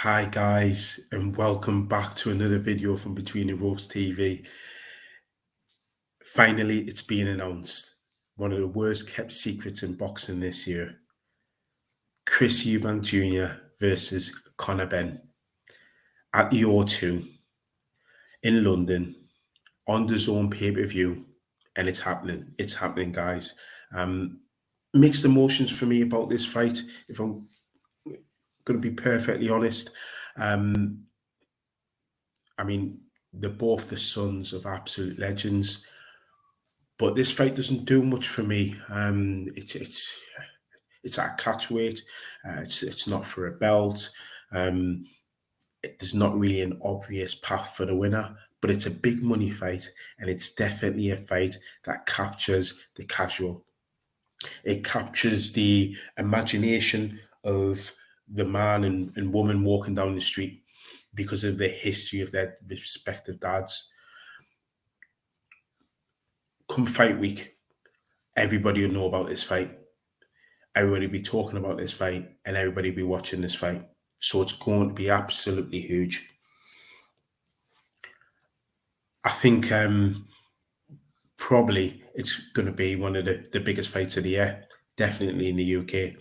Hi guys, and welcome back to another video from Between the Ropes TV. Finally, it's been announced. One of the worst kept secrets in boxing this year. Chris Eubank Jr. versus Conor Benn at the O2 in London on the DAZN pay-per-view, and it's happening. It's happening, guys. Mixed emotions for me about this fight, if I'm going to be perfectly honest. I mean, they're both the sons of absolute legends, but this fight doesn't do much for me. It's at catch weight. It's not for a belt. There's not really an obvious path for the winner, but it's a big money fight, and it's definitely a fight that captures the casual. It captures the imagination of the man and woman walking down the street because of the history of their respective dads. Come fight week, everybody will know about this fight. Everybody will be talking about this fight, and everybody will be watching this fight. So it's going to be absolutely huge. I think probably it's going to be one of the biggest fights of the year, definitely in the UK.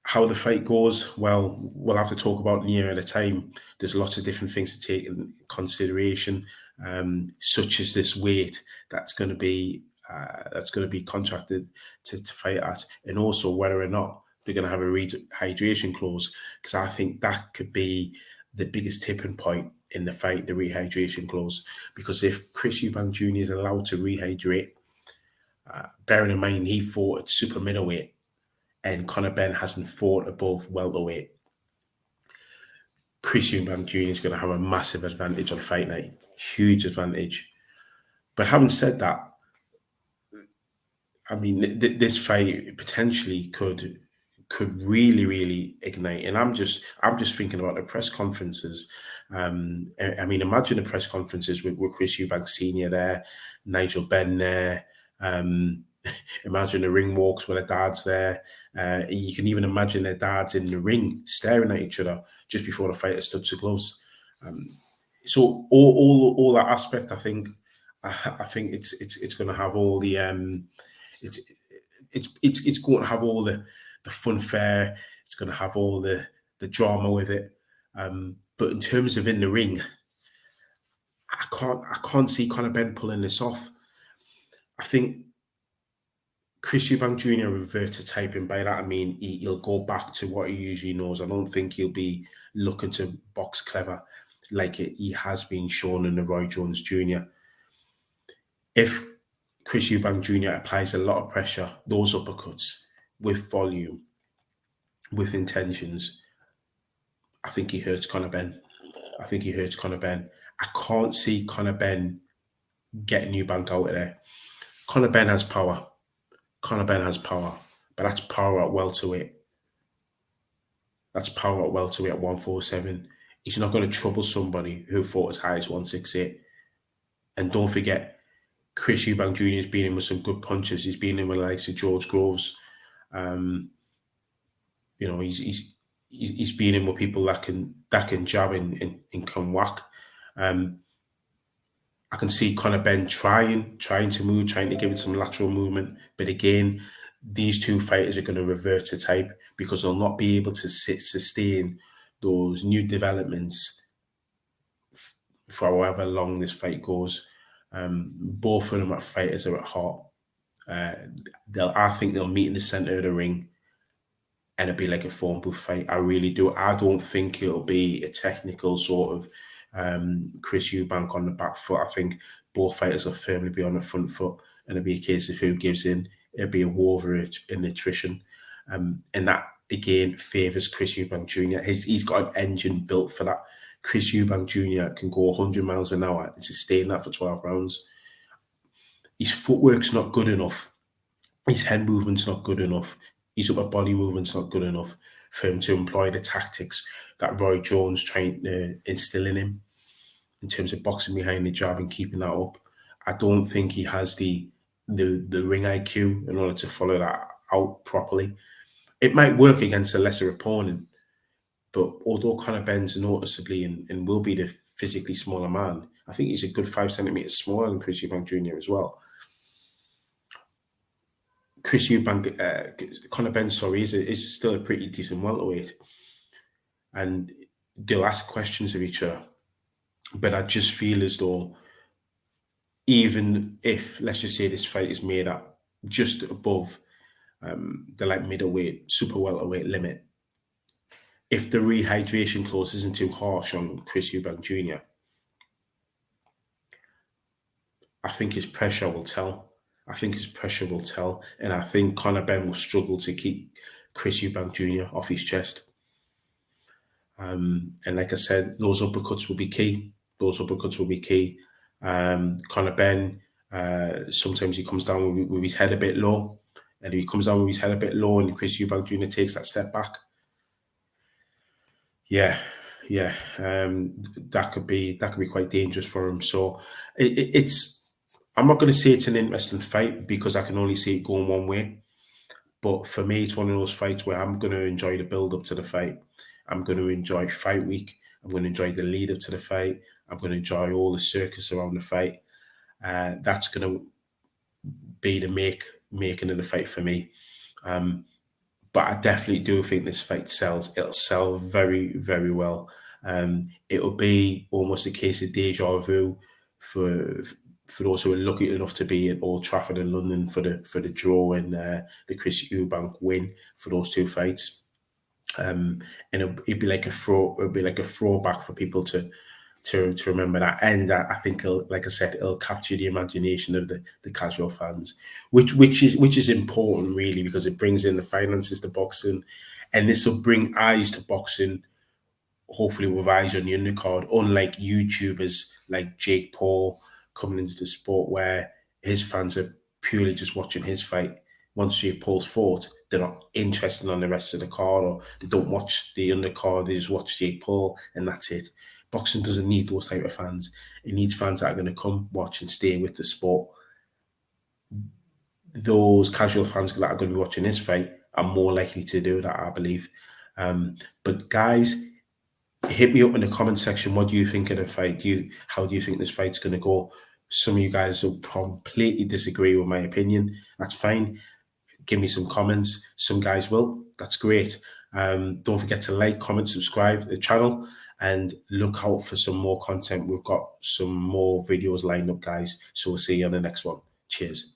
How the fight goes, well, we'll have to talk about near at a time. There's lots of different things to take in consideration, such as this weight that's going to be contracted to fight at, and also whether or not they're going to have a rehydration clause, because I think that could be the biggest tipping point in the fight, the rehydration clause. Because if Chris Eubank Jr. is allowed to rehydrate, bearing in mind he fought at super middleweight, and Conor Benn hasn't fought above welterweight, Chris Eubank Jr. is going to have a massive advantage on fight night, huge advantage. But having said that, I mean, this fight potentially could really ignite. And I'm just thinking about the press conferences. I mean, imagine the press conferences with Chris Eubank Senior there, Nigel Benn there. Imagine the ring walks with their dads there. You can even imagine their dads in the ring staring at each other just before the fighters touch the gloves. So all that aspect, I think it's going to have all the it's going to have all the funfare. It's going to have all the drama with it. But in terms of in the ring, I can't see Conor Benn pulling this off. I think Chris Eubank Jr. revert to type, and by that I mean he'll go back to what he usually knows. I don't think he'll be looking to box clever like he has been shown in the Roy Jones Jr. If Chris Eubank Jr. applies a lot of pressure, those uppercuts, with volume, with intentions, I think he hurts Conor Benn. I can't see Conor Benn getting Eubank out of there. Conor Benn has power. But that's power at welterweight. That's power at welterweight at 147. He's not going to trouble somebody who fought as high as 168. And don't forget, Chris Eubank Jr. has been in with some good punches. He's been in with the likes of George Groves. He's been in with people that can jab and can whack. I can see Conor Benn trying to move, trying to give it some lateral movement. But again, these two fighters are going to revert to type because they'll not be able to sustain those new developments for however long this fight goes. Both of them are fighters are at heart. I think they'll meet in the center of the ring, and it'll be like a phone booth fight. I really do. I don't think it'll be a technical sort of Chris Eubank on the back foot. I think both fighters will firmly be on the front foot, and it'll be a case of who gives in. It'll be a war over attrition, and that again favours Chris Eubank Jr. He's got an engine built for that. Chris Eubank Jr. can go 100 miles an hour and sustain that for 12 rounds. His footwork's not good enough. His head movement's not good enough. His upper body movement's not good enough for him to employ the tactics that Roy Jones trying to instill in him in terms of boxing behind the jab and keeping that up. I don't think he has the ring IQ in order to follow that out properly. It might work against a lesser opponent, But although Conor Benn's noticeably and will be the physically smaller man, I think he's a good 5 centimeters smaller than Chris Eubank Jr. as well. Chris Eubank, Conor Benn, sorry, is still a pretty decent welterweight, and they'll ask questions of each other. But I just feel as though, even if, let's just say, this fight is made up just above the like middleweight, super welterweight limit, if the rehydration clause isn't too harsh on Chris Eubank Jr., I think his pressure will tell. And I think Conor Benn will struggle to keep Chris Eubank Jr. off his chest. And like I said, those uppercuts will be key. Conor Benn, sometimes he comes down with his head a bit low. And if he comes down with his head a bit low and Chris Eubank Jr. takes that step back, that could be quite dangerous for him. So it's, I'm not going to say it's an interesting fight because I can only see it going one way. But for me, it's one of those fights where I'm going to enjoy the build up to the fight. I'm going to enjoy fight week. I'm going to enjoy the lead up to the fight. I'm going to enjoy all the circus around the fight. That's going to be the making of the fight for me. But I definitely do think this fight sells. It'll sell very, very well. It'll be almost a case of deja vu for those who are lucky enough to be at Old Trafford in London for the draw and the Chris Eubank win for those two fights. And it'd be like a throwback for people to remember that. And I think, like I said, it'll capture the imagination of the casual fans, which is important, really, because it brings in the finances to boxing, and this will bring eyes to boxing, hopefully with eyes on the undercard, unlike YouTubers like Jake Paul coming into the sport where his fans are purely just watching his fight. Once Jake Paul's fought, they're not interested on the rest of the card, or they don't watch the undercard, they just watch Jake Paul and that's it. Boxing doesn't need those type of fans. It needs fans that are going to come, watch and stay with the sport. Those casual fans that are going to be watching this fight are more likely to do that, I believe. But guys, hit me up in the comment section. What do you think of the fight? How do you think this fight's going to go? Some of you guys will completely disagree with my opinion. That's fine. Give me some comments. Some guys will. That's great. Don't forget to like, comment, subscribe to the channel, and look out for some more content. We've got some more videos lined up, guys. So we'll see you on the next one. Cheers.